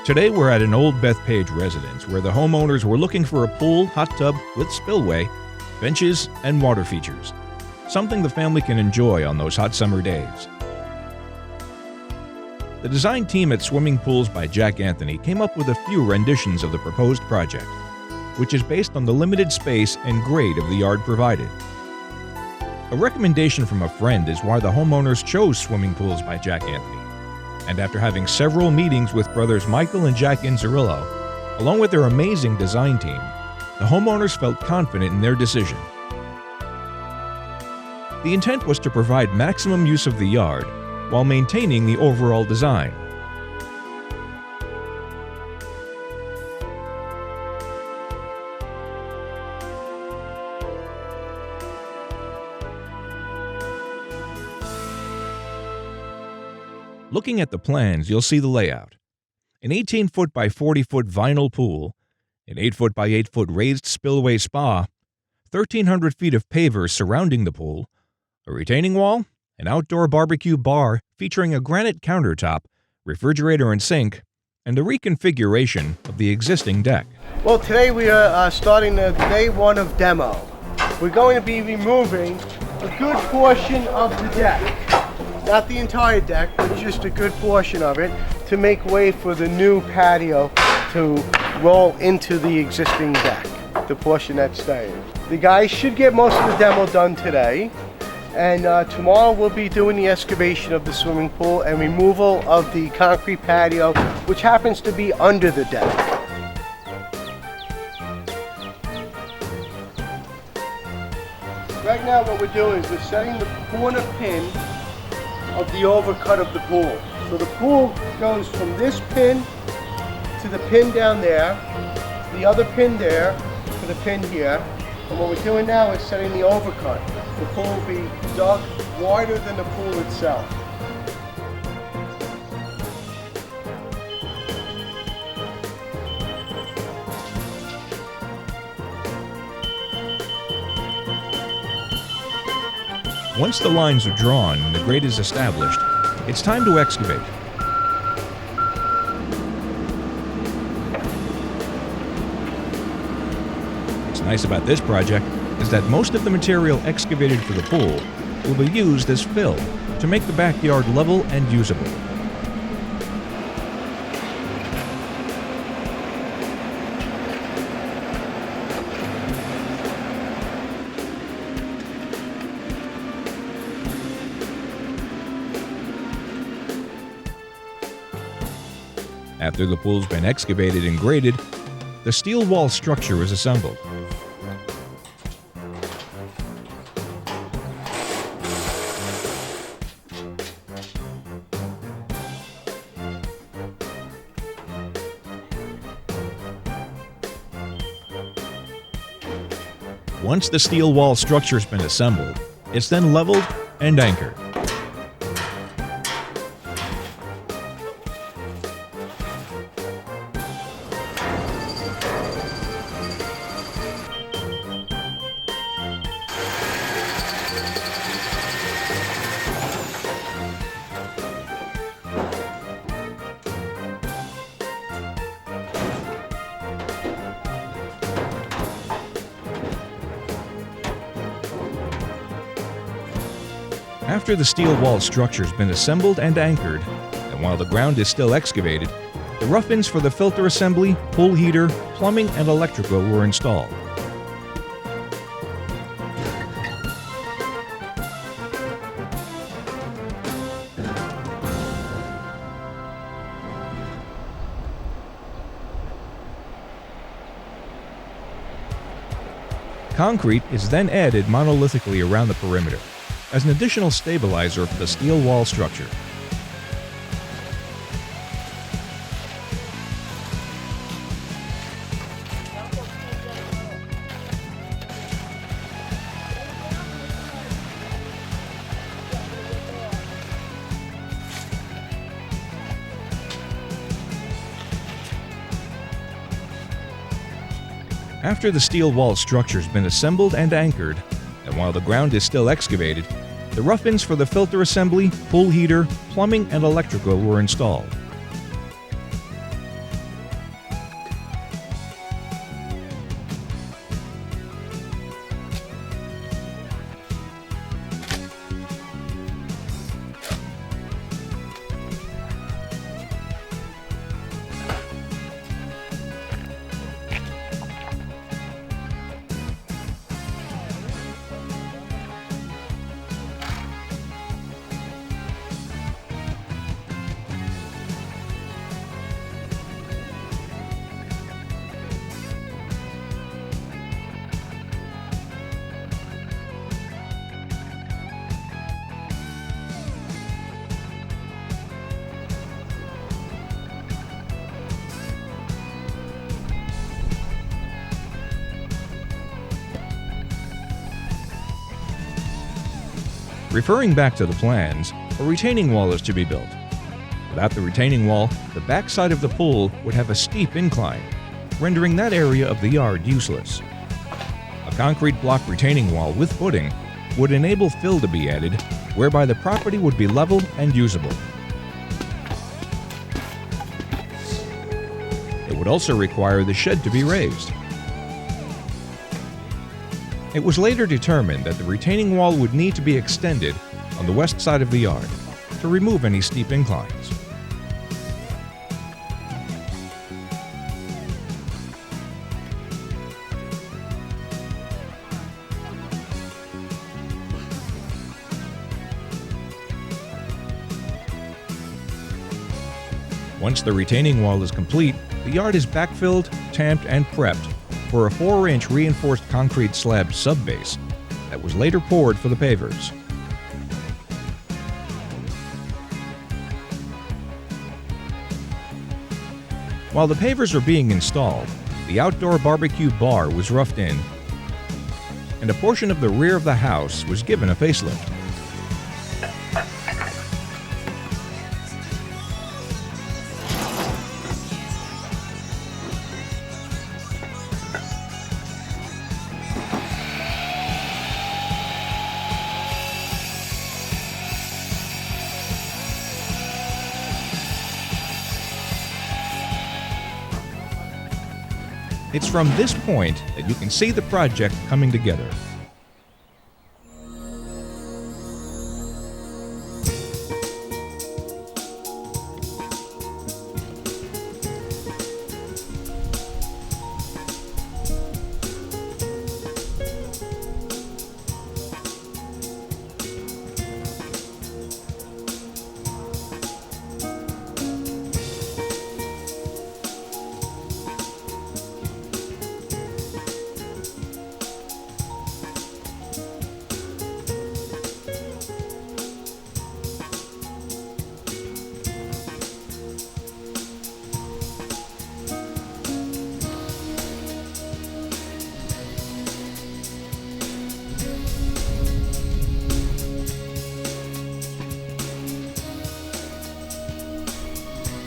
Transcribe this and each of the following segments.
Today we're at an Old Bethpage residence where the homeowners were looking for a pool, hot tub with spillway, benches, and water features. Something the family can enjoy on those hot summer days. The design team at Swimming Pools by Jack Anthony came up with a few renditions of the proposed project, which is based on the limited space and grade of the yard provided. A recommendation from a friend is why the homeowners chose Swimming Pools by Jack Anthony. And after having several meetings with brothers Michael and Jack Inzerillo, along with their amazing design team, the homeowners felt confident in their decision. The intent was to provide maximum use of the yard while maintaining the overall design. Looking at the plans, you'll see the layout. An 18-foot by 40-foot vinyl pool, an 8-foot by 8-foot raised spillway spa, 1,300 feet of pavers surrounding the pool, a retaining wall, an outdoor barbecue bar featuring a granite countertop, refrigerator and sink, and a reconfiguration of the existing deck. Well, today we are starting the day one of demo. We're going to be removing a good portion of the deck. Not the entire deck, but just a good portion of it to make way for the new patio to roll into the existing deck, the portion that's staying. The guys should get most of the demo done today, and tomorrow we'll be doing the excavation of the swimming pool and removal of the concrete patio, which happens to be under the deck. Right now what we're doing is we're setting the corner pin of the overcut of the pool. So the pool goes from this pin to the pin down there, the other pin there to the pin here. And what we're doing now is setting the overcut. The pool will be dug wider than the pool itself. Once the lines are drawn and the grade is established, it's time to excavate. What's nice about this project is that most of the material excavated for the pool will be used as fill to make the backyard level and usable. After the pool's been excavated and graded, the steel wall structure is assembled. Once the steel wall structure's been assembled, it's then leveled and anchored. After the steel wall structure's been assembled and anchored, and while the ground is still excavated, the rough-ins for the filter assembly, pool heater, plumbing, and electrical were installed. Concrete is then added monolithically around the perimeter as an additional stabilizer for the steel wall structure. After the steel wall structure's been assembled and anchored, and while the ground is still excavated, the rough-ins for the filter assembly, pool heater, plumbing, and electrical were installed. Referring back to the plans, a retaining wall is to be built. Without the retaining wall, the backside of the pool would have a steep incline, rendering that area of the yard useless. A concrete block retaining wall with footing would enable fill to be added, whereby the property would be level and usable. It would also require the shed to be raised. It was later determined that the retaining wall would need to be extended on the west side of the yard to remove any steep inclines. Once the retaining wall is complete, the yard is backfilled, tamped, and prepped for a 4-inch reinforced concrete slab subbase that was later poured for the pavers. While the pavers were being installed, the outdoor barbecue bar was roughed in, and a portion of the rear of the house was given a facelift. It's from this point that you can see the project coming together.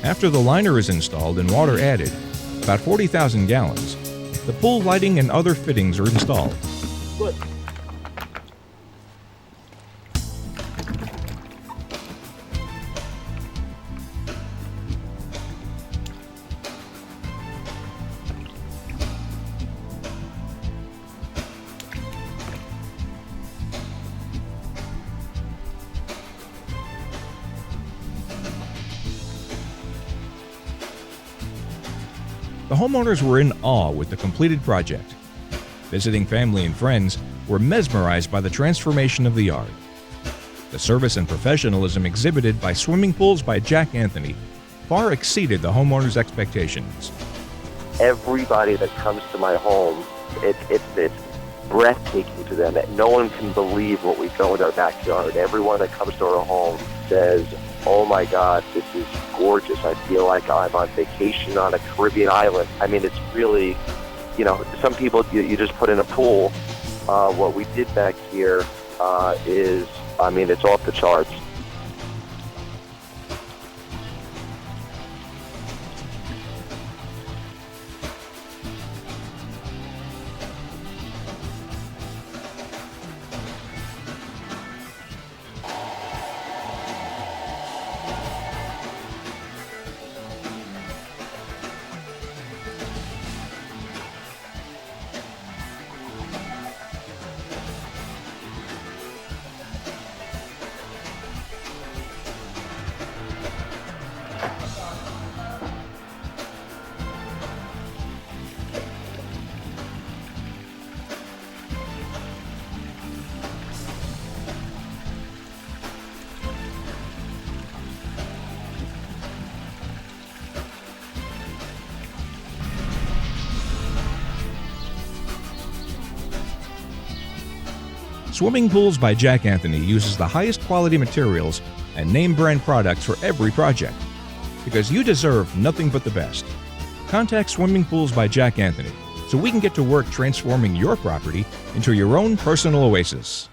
After the liner is installed and water added, about 40,000 gallons, the pool lighting and other fittings are installed. Good. The homeowners were in awe with the completed project. Visiting family and friends were mesmerized by the transformation of the yard. The service and professionalism exhibited by Swimming Pools by Jack Anthony far exceeded the homeowners' expectations. Everybody that comes to my home, it's breathtaking to them. No one can believe what we go in our backyard. Everyone that comes to our home says, "Oh my God, this is gorgeous. I feel like I'm on vacation on a Caribbean island." I mean, it's really, some people you just put in a pool. What we did back here is, it's off the charts. Swimming Pools by Jack Anthony uses the highest quality materials and name brand products for every project, because you deserve nothing but the best. Contact Swimming Pools by Jack Anthony so we can get to work transforming your property into your own personal oasis.